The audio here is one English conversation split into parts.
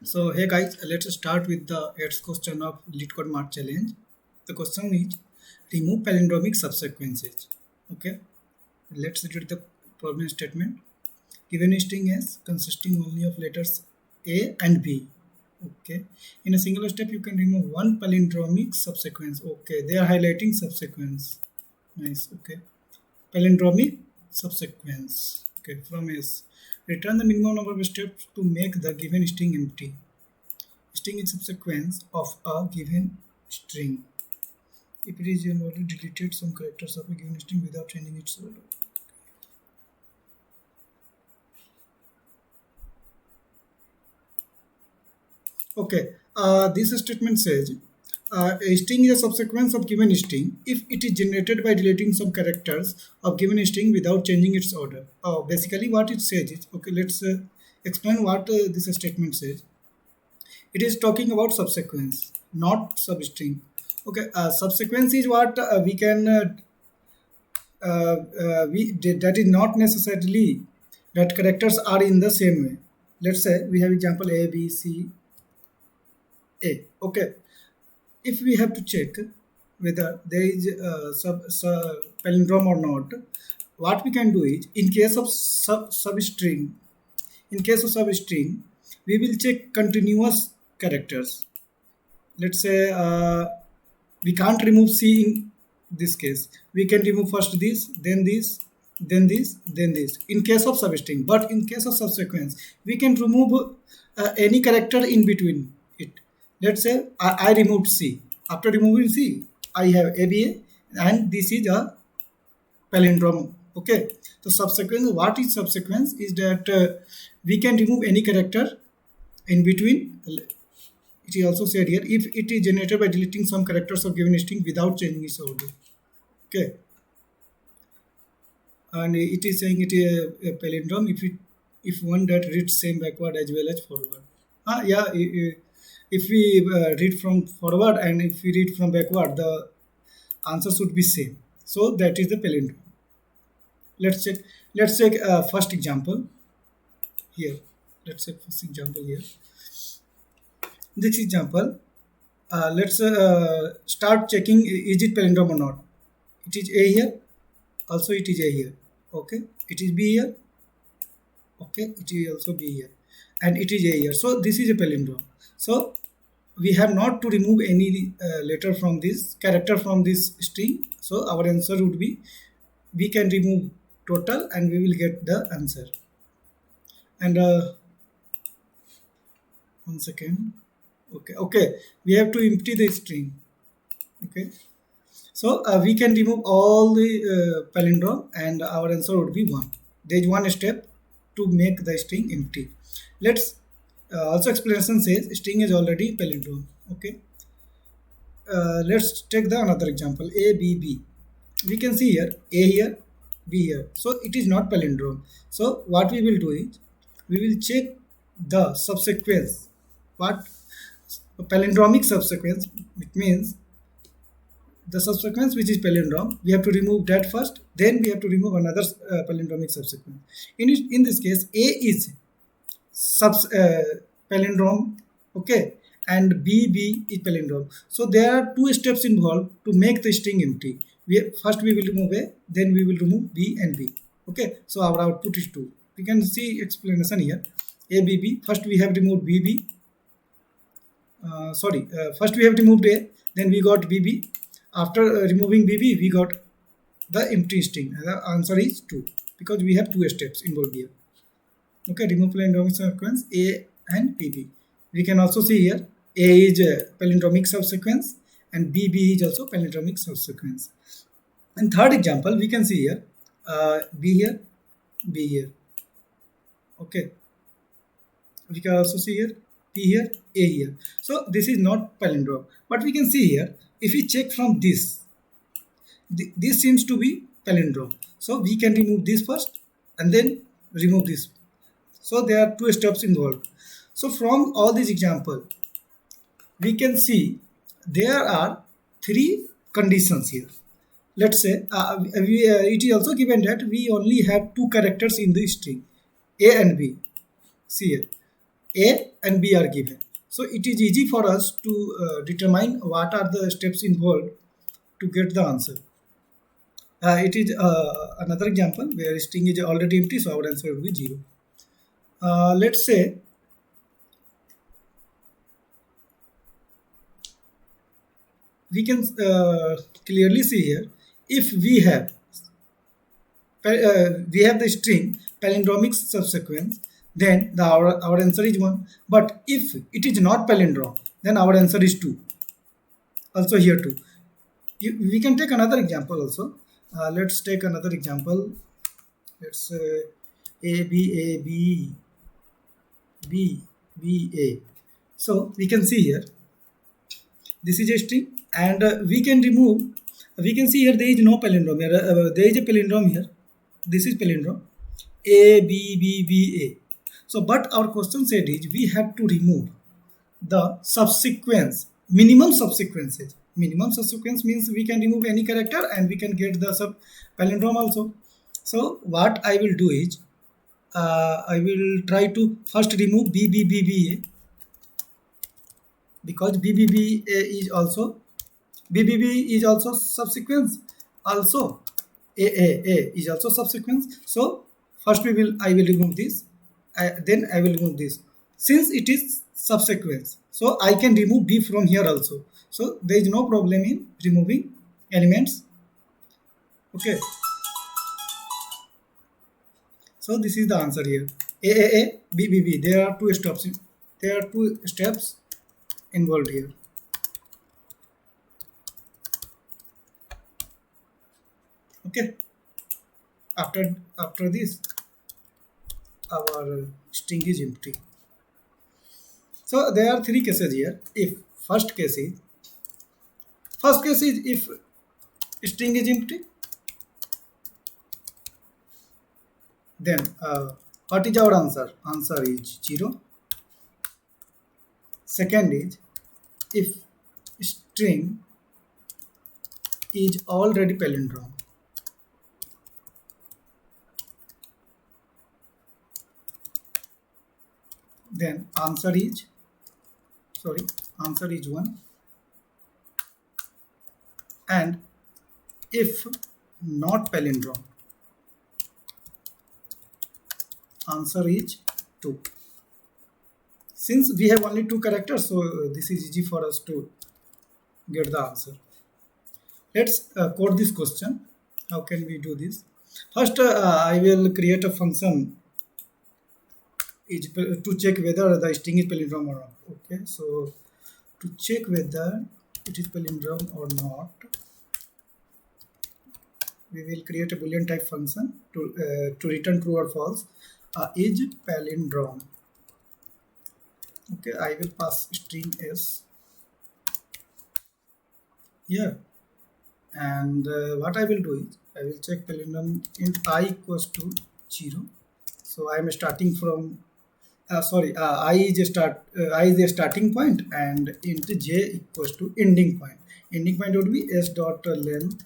So hey guys, let's start with the 8th question of LeetCode Mart challenge. The question is remove palindromic subsequences. Okay, let's read the problem statement. Given a string S consisting only of letters A and B. Okay, in a single step you can remove one palindromic subsequence. Okay, they are highlighting subsequence. Nice. Okay, palindromic subsequence. Okay, from S. Return the minimum number of steps to make the given string empty. String is subsequence of a given string. If it is already deleted some characters of a given string without changing its order. Okay, this statement says a string is a subsequence of given string if it is generated by deleting some characters of given string without changing its order. Basically, what it says is okay. Let's explain what this statement says. It is talking about subsequence, not substring. Okay, subsequence is what we can that is not necessarily that characters are in the same way. Let's say we have example A, B, C, A. Okay, if we have to check whether there is a palindrome or not, what we can do is in case of substring, we will check continuous characters. Let's say we can't remove C in this case. We can remove first this, then this, then this, then this in case of substring. But in case of subsequence, we can remove any character in between it. Let's say I removed C. After removing C, I have ABA and this is a palindrome. Okay, so subsequence, what is subsequence is that we can remove any character in between. It is also said here if it is generated by deleting some characters of given string without changing its order. Okay, and it is saying it is a palindrome if one that reads same backward as well as forward. Yeah, if we read from forward and if we read from backward, the answer should be same. So that is the palindrome. Let's check. Let's take first example here. Let's take first example here. This example, let's start checking is it palindrome or not. It is A here, also it is A here. Okay, it is B here. Okay, it is also B here, and it is A here. So this is a palindrome. So we have not to remove any letter from this character from this string. So our answer would be we can remove total and we will get the answer. And 1 second. Okay, we have to empty the string. Okay, so we can remove all the palindrome and our answer would be 1. There is one step to make the string empty. Let's also explanation says string is already palindrome. Okay, let's take the another example A, B, B. We can see here A here, B here. So it is not palindrome. So what we will do is we will check the subsequence. What palindromic subsequence, it means the subsequence which is palindrome, we have to remove that first, then we have to remove another palindromic subsequence. In this case, A is palindrome, okay, and B is palindrome. So there are two steps involved to make the string empty. First we will remove A, then we will remove B and B. Okay, so our output is 2. We can see explanation here. A, B, B. First we have removed BB. First we have removed A, then we got BB. After removing BB, we got the empty string. The answer is 2 because we have 2 steps involved here. Okay, remove palindromic subsequence A and BB. We can also see here A is a palindromic subsequence and BB is also palindromic subsequence. And third example, we can see here B here, B here. Okay, we can also see here P here, A here. So this is not palindrome, but we can see here if we check from this seems to be palindrome. So we can remove this first and then remove this. So there are 2 steps involved. So from all these example, we can see there are 3 conditions here. Let's say it is also given that we only have 2 characters in the string A and B. See here A and B are given. So it is easy for us to determine what are the steps involved to get the answer. It is another example where string is already empty, so our answer will be 0. Let's say we can clearly see here, if we have the string palindromic subsequence, then our answer is 1. But if it is not palindrome, then our answer is 2. Also here 2. We can take another example also. Let's take another example. Let's say A B A B B B A. So we can see here, this is a string, and we can remove. We can see here there is no palindrome here. There is a palindrome here. This is palindrome A B B B A. So, but our question said is we have to remove the subsequence, minimum subsequences. Minimum subsequence means we can remove any character and we can get the sub palindrome also. So, what I will do is I will try to first remove B B B B A, because B B B A is also BBB is also subsequence, also A is also subsequence. So first I will remove this, then I will remove this. Since it is subsequence, so I can remove B from here also. So there is no problem in removing elements. Okay. So this is the answer here. A B B B. There are two steps. There are two steps involved here. Okay. After this, our string is empty. So there are three cases here. If first case is if string is empty, then what is our answer? Answer is 0. Second is if string is already palindrome. Then answer is 1. And if not palindrome, answer is 2. Since we have only 2 characters, so this is easy for us to get the answer. Let's code this question. How can we do this? First, I will create a function to check whether the string is palindrome or not. Okay, so to check whether it is palindrome or not, we will create a boolean type function to return true or false. Is palindrome. Okay, I will pass string s here, and what I will do is I will check palindrome int I equals to 0. So I am starting from I is the starting point, and int j equals to ending point. Ending point would be s dot length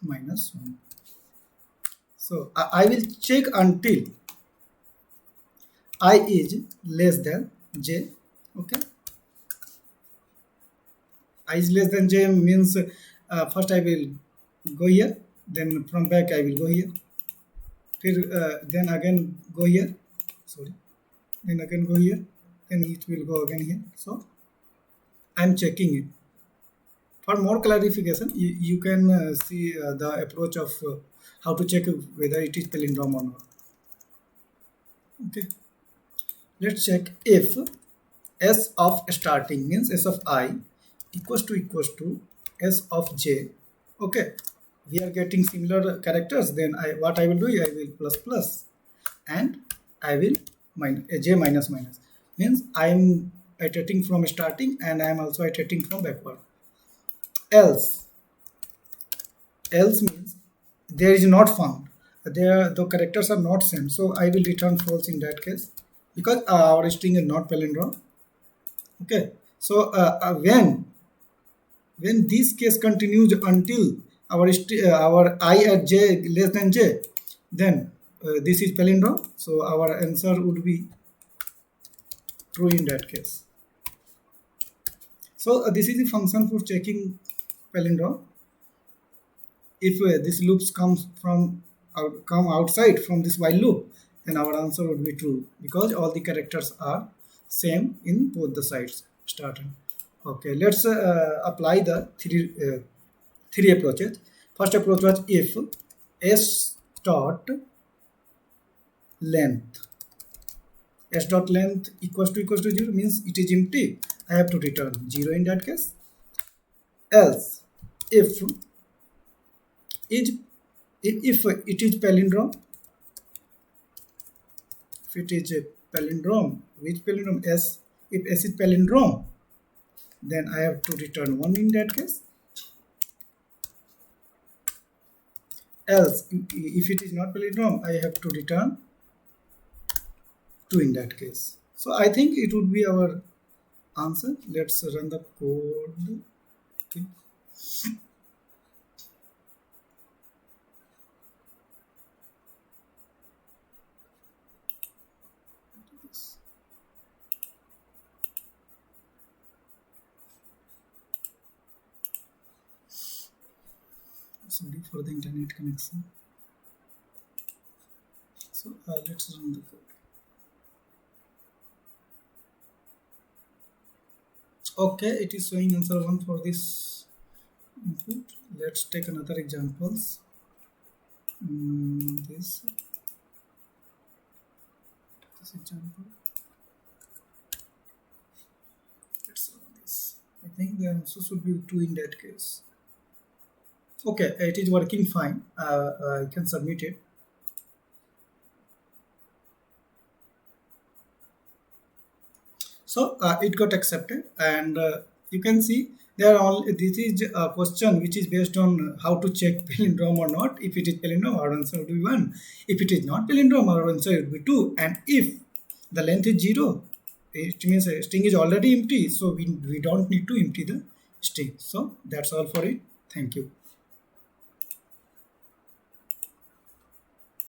minus 1. So I will check until I is less than j. Okay, I is less than j means first I will go here, then from back I will go here, then again go here, then again go here, then it will go again here. So I am checking it. For more clarification, you can see the approach of how to check whether it is palindrome or not. Okay, let's check if s of starting means s of I equals to s of j. Okay, we are getting similar characters. Then what I will do, I will plus plus, and I will j minus minus, means I am iterating from starting and I am also iterating from backward. Else means there is not found. The characters are not same, so I will return false in that case, because our string is not palindrome. Okay, so when this case continues until our I at j less than j, then this is palindrome. So our answer would be true in that case. So this is the function for checking palindrome. If this loops come outside from this while loop, then our answer would be true because all the characters are same in both the sides start and. Okay, let's apply the three approaches. First approach was if s dot length equals to 0 means it is empty. I have to return 0 in that case. Else, if is if it is palindrome, if it is a palindrome, which palindrome? S. If S is palindrome, then I have to return 1 in that case. Else, if it is not palindrome, I have to return 2 in that case. So I think it would be our answer. Let's run the code. Okay. Sorry for the internet connection. So let's run the code. Okay, it is showing answer 1 for this input. Let's take another examples. This example. Let's run this. I think the answer should be 2 in that case. Okay, it is working fine. I can submit it. So it got accepted, and you can see there are all. This is a question which is based on how to check palindrome or not. If it is palindrome, our answer would be 1. If it is not palindrome, our answer would be 2. And if the length is 0, it means a string is already empty, so we don't need to empty the string. So that's all for it. Thank you.